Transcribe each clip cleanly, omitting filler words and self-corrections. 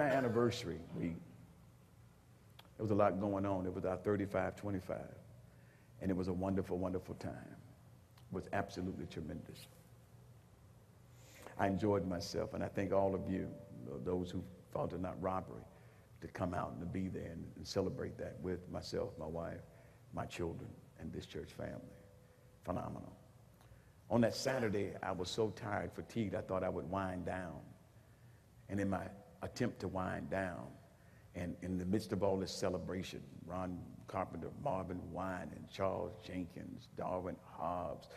our anniversary, there was a lot going on. It was our 35-25, and it was a wonderful, wonderful time. It was absolutely tremendous. I enjoyed myself, and I thank all of you, those who thought it not robbery, to come out and to be there and celebrate that with myself, my wife, my children, and this church family. Phenomenal. On that Saturday, I was so tired, fatigued, I thought I would wind down. And in my attempt to wind down, and in the midst of all this celebration, Ron Carpenter, Marvin Wine, and Charles Jenkins, Darwin Hobbs,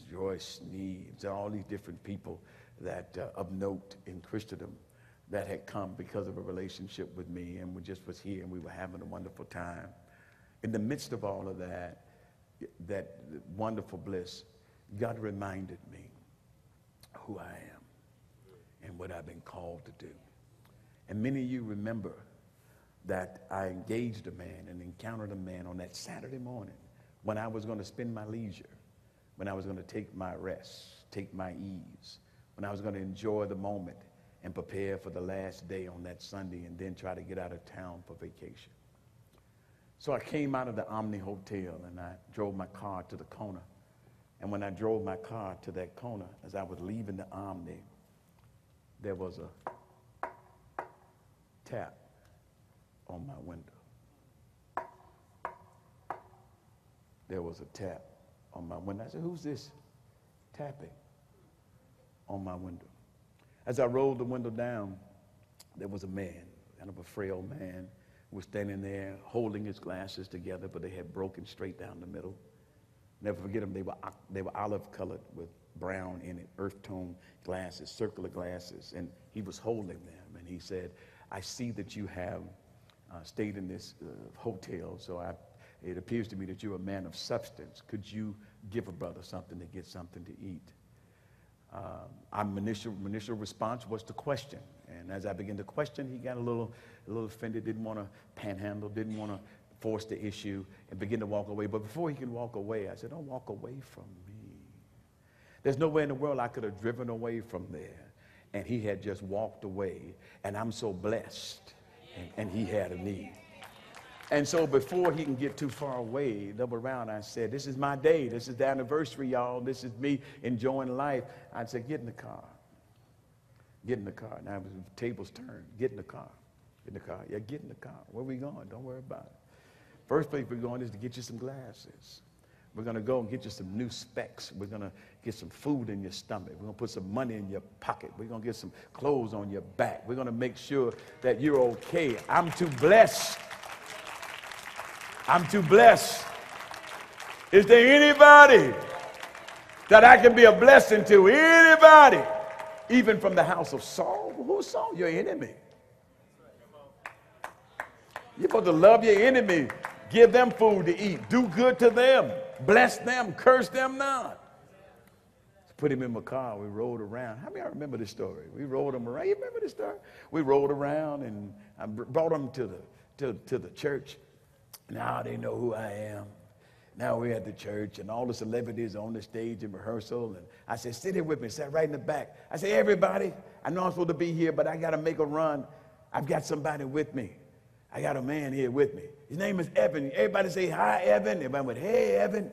Joyce Neves, all these different people that of note in Christendom that had come because of a relationship with me, and we just was here and we were having a wonderful time. In the midst of all of that wonderful bliss, God reminded me who I am and what I've been called to do. And many of you remember that I engaged a man and encountered a man on that Saturday morning when I was going to spend my leisure, when I was going to take my rest, take my ease, when I was going to enjoy the moment and prepare for the last day on that Sunday and then try to get out of town for vacation. So I came out of the Omni Hotel and I drove my car to the corner. And when I drove my car to that corner, as I was leaving the Omni, there was a tap on my window. There was a tap on my window. I said, who's this tapping on my window? As I rolled the window down, there was a man, kind of a frail man, who was standing there holding his glasses together, but they had broken straight down the middle. Never forget them, they were olive colored with brown in it, earth tone glasses, circular glasses, and he was holding them, and he said, I see that you have stayed in this hotel, so it appears to me that you're a man of substance. Could you give a brother something to get something to eat? Our initial response was to question. And as I began to question, he got a little offended, didn't want to panhandle, didn't want to force the issue, and began to walk away. But before he could walk away, I said, don't walk away from me. There's no way in the world I could have driven away from there. And he had just walked away, and I'm so blessed, and he had a need. And so before he can get too far away, double around, I said, this is my day. This is the anniversary, y'all. This is me enjoying life. I said, get in the car. Get in the car. Now the tables turned. Get in the car. Get in the car. Yeah, get in the car. Where are we going? Don't worry about it. First place we're going is to get you some glasses. We're going to go and get you some new specs. We're going to get some food in your stomach. We're going to put some money in your pocket. We're going to get some clothes on your back. We're going to make sure that you're okay. I'm too blessed. I'm too blessed. Is there anybody that I can be a blessing to? Anybody? Even from the house of Saul? Who's Saul? Your enemy. You're supposed to love your enemy. Give them food to eat. Do good to them. Bless them. Curse them not. Put him in my car. We rode around. How many of you remember this story? We rode him around. You remember this story? We rode around and I brought him to the church. Now they know who I am. Now we're at the church and all the celebrities are on the stage in rehearsal. And I said, sit here with me. Sat right in the back. I said, everybody, I know I'm supposed to be here, but I got to make a run. I've got somebody with me. I got a man here with me. His name is Evan. Everybody say, hi, Evan. Everybody went, hey, Evan.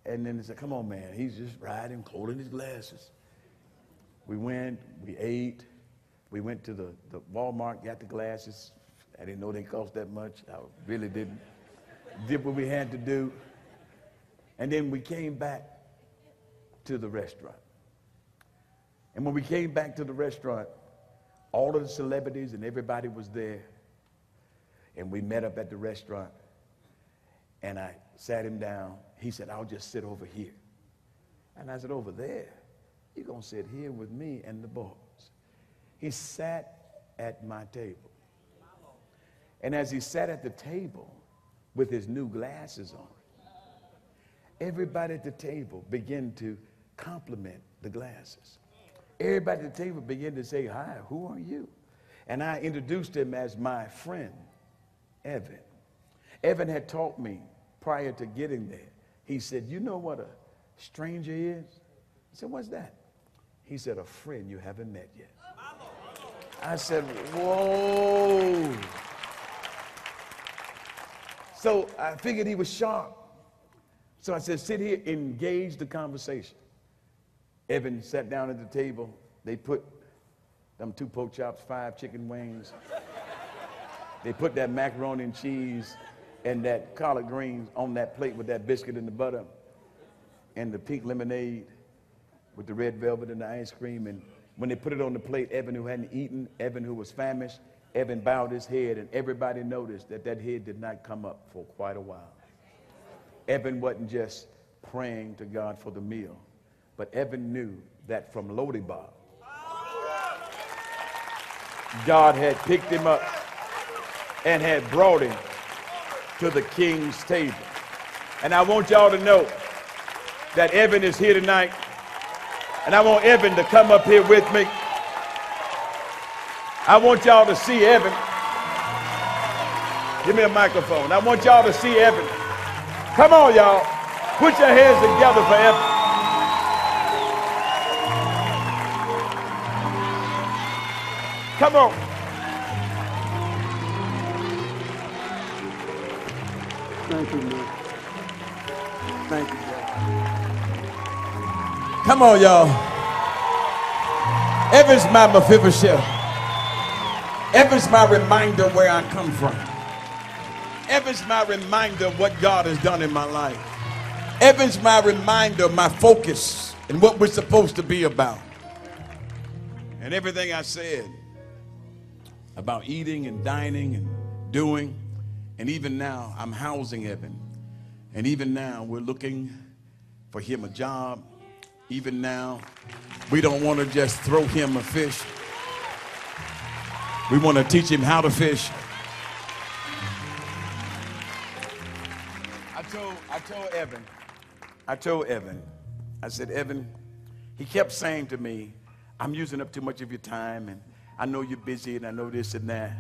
And then they said, come on, man. He's just riding, holding his glasses. We went, we ate. We went to the Walmart, got the glasses. I didn't know they cost that much. I really didn't. Did what we had to do. And then we came back to the restaurant. And when we came back to the restaurant, all of the celebrities and everybody was there. And we met up at the restaurant. And I sat him down. He said, I'll just sit over here. And I said, over there? You're going to sit here with me and the boys. He sat at my table. And as he sat at the table with his new glasses on, everybody at the table began to compliment the glasses. Everybody at the table began to say, hi, who are you? And I introduced him as my friend, Evan. Evan had taught me prior to getting there. He said, you know what a stranger is? I said, what's that? He said, a friend you haven't met yet. I said, whoa. So I figured he was sharp. So I said, sit here, engage the conversation. Evan sat down at the table. They put them 2 pork chops, 5 chicken wings. They put that macaroni and cheese and that collard greens on that plate with that biscuit and the butter and the pink lemonade with the red velvet and the ice cream. And when they put it on the plate, Evan, who hadn't eaten, Evan, who was famished, Evan bowed his head, and everybody noticed that that head did not come up for quite a while. Evan wasn't just praying to God for the meal, but Evan knew that from Lodibar, God had picked him up and had brought him to the king's table. And I want y'all to know that Evan is here tonight, and I want Evan to come up here with me. I want y'all to see Evan. Give me a microphone. I want y'all to see Evan. Come on, y'all. Put your hands together for Evan. Come on. Thank you, man. Thank you, Dad. Come on, y'all. Evan's my Mephibosheth. Evan's my reminder where I come from. Evan's my reminder of what God has done in my life. Evan's my reminder of my focus and what we're supposed to be about. And everything I said about eating and dining and doing, and even now I'm housing Evan. And even now we're looking for him a job. Even now we don't want to just throw him a fish. We want to teach him how to fish. I told Evan, I said, Evan, he kept saying to me, I'm using up too much of your time, and I know you're busy, and I know this and that,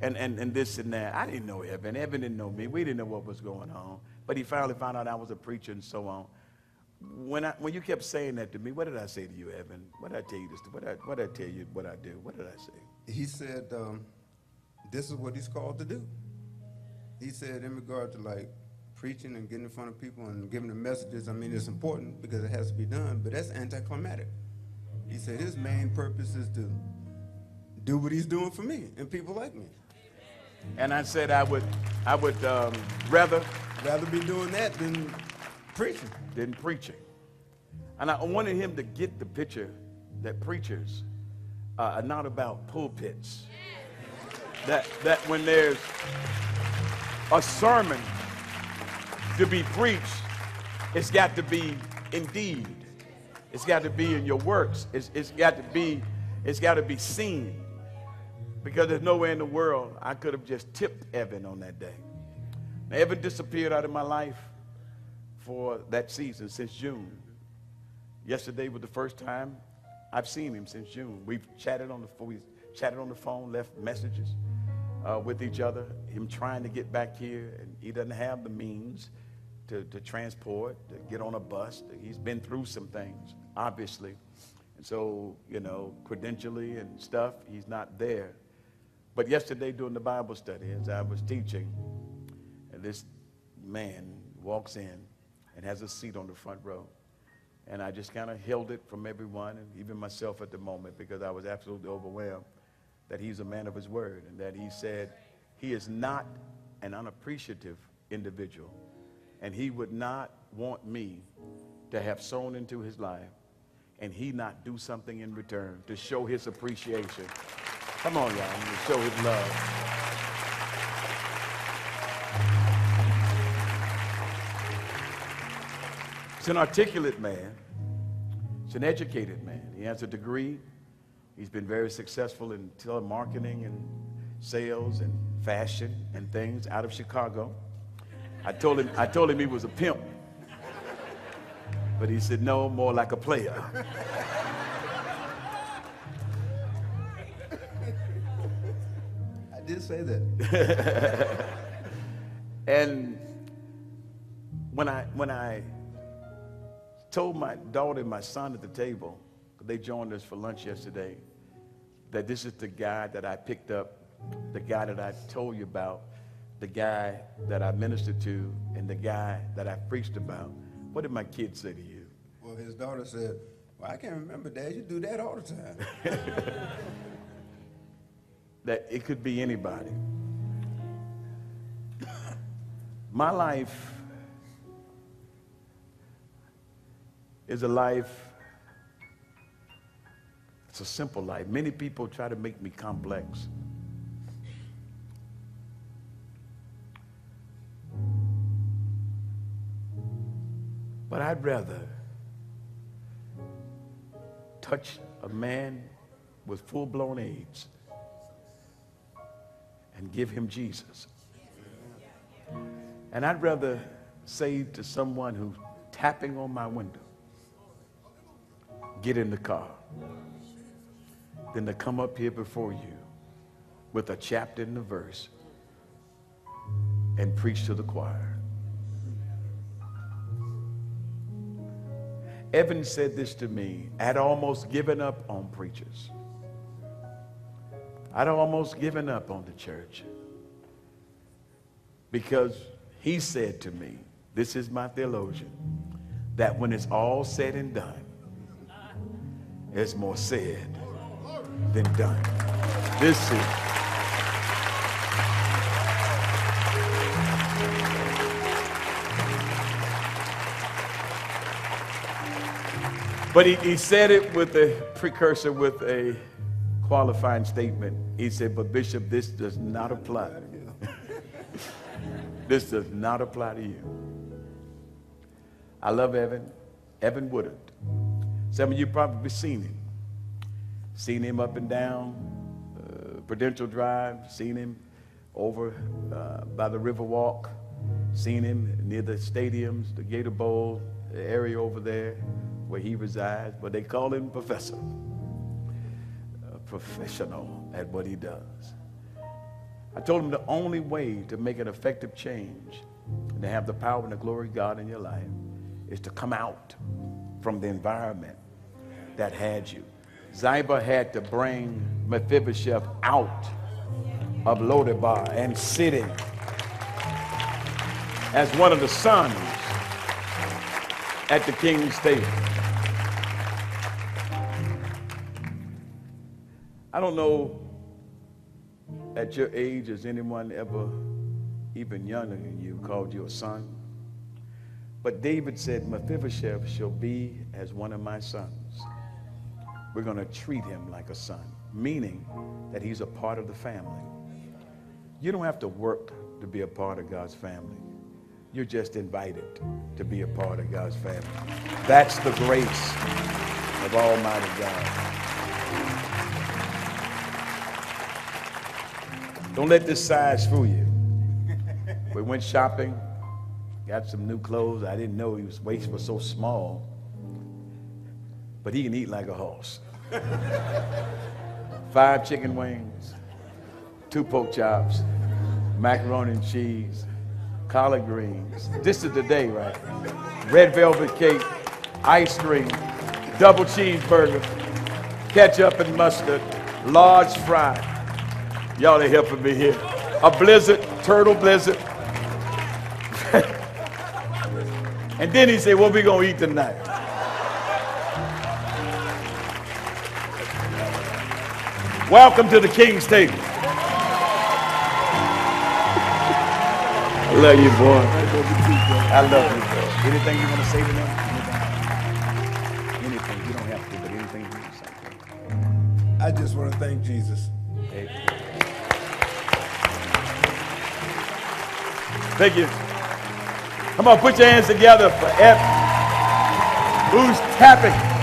and this and that. I didn't know Evan. Evan didn't know me. We didn't know what was going on. But he finally found out I was a preacher and so on. When you kept saying that to me, what did I say to you, Evan? What did I tell you this? What did I tell you what I do? What did I say? He said, this is what he's called to do. He said in regard to like preaching and getting in front of people and giving them messages, I mean, it's important because it has to be done, but that's anticlimactic. He said his main purpose is to do what he's doing for me and people like me. And I said I would rather be doing that than preaching. And I wanted him to get the picture that preachers are not about pulpits. That when there's a sermon to be preached, it's got to be in deed. It's got to be in your works. It's got to be seen. Because there's nowhere in the world I could have just tipped Evan on that day. Now, Evan disappeared out of my life for that season since June. Yesterday was the first time I've seen him since June. We've chatted on the phone, left messages with each other. Him trying to get back here, and he doesn't have the means to transport, to get on a bus. He's been through some things, obviously. And so, credentially and stuff, he's not there. But yesterday during the Bible study, as I was teaching, and this man walks in and has a seat on the front row. And I just kind of held it from everyone, and even myself at the moment, because I was absolutely overwhelmed that he's a man of his word, and that he said he is not an unappreciative individual, and he would not want me to have sown into his life and he not do something in return to show his appreciation. Come on, y'all, to show his love. He's an articulate man. He's an educated man. He has a degree. He's been very successful in telemarketing and sales and fashion and things out of Chicago. I told him he was a pimp. But he said, no, more like a player. I did say that. And when I told my daughter and my son at the table, they joined us for lunch yesterday, that this is the guy that I picked up, the guy that I told you about, the guy that I ministered to, and the guy that I preached about, what did my kids say to you? Well, his daughter said, well, I can't remember, Dad. You do that all the time. That it could be anybody. My life is a life, it's a simple life. Many people try to make me complex. But I'd rather touch a man with full-blown AIDS and give him Jesus. And I'd rather say to someone who's tapping on my window, get in the car, than to come up here before you with a chapter and a verse and preach to the choir. Evan said this to me. I'd almost given up on preachers. I'd almost given up on the church because he said to me, this is my theologian, that when it's all said and done, there's more said than done. This is. But he said it with a precursor, with a qualifying statement. He said, but Bishop, this does not apply to you. This does not apply to you. I love Evan Woodard. Some of you probably seen him up and down Prudential Drive, seen him over by the Riverwalk, seen him near the stadiums, the Gator Bowl, the area over there where he resides, but they call him Professor, a professional at what he does. I told him the only way to make an effective change and to have the power and the glory of God in your life is to come out from the environment that had you. Ziba had to bring Mephibosheth out of Lodebar and sitting as one of the sons at the king's table. I don't know at your age, has anyone ever, even younger than you, called you a son? But David said, Mephibosheth shall be as one of my sons. We're going to treat him like a son, meaning that he's a part of the family. You don't have to work to be a part of God's family. You're just invited to be a part of God's family. That's the grace of Almighty God. Don't let this size fool you. We went shopping, got some new clothes. I didn't know his waist was so small, but he can eat like a horse. 5 chicken wings, 2 pork chops, macaroni and cheese, collard greens. This is the day, right? Red velvet cake, ice cream, double cheeseburger, ketchup and mustard, large fry. Y'all are helping me here. A blizzard, turtle blizzard. And then he said, what we gonna eat tonight? Welcome to the king's table. I love you, boy. I love you, boy. Anything you want to say to them? Anything. You don't have to, but anything you want to say. I just want to thank Jesus. Okay. Thank you. Come on, put your hands together for F. Who's tapping?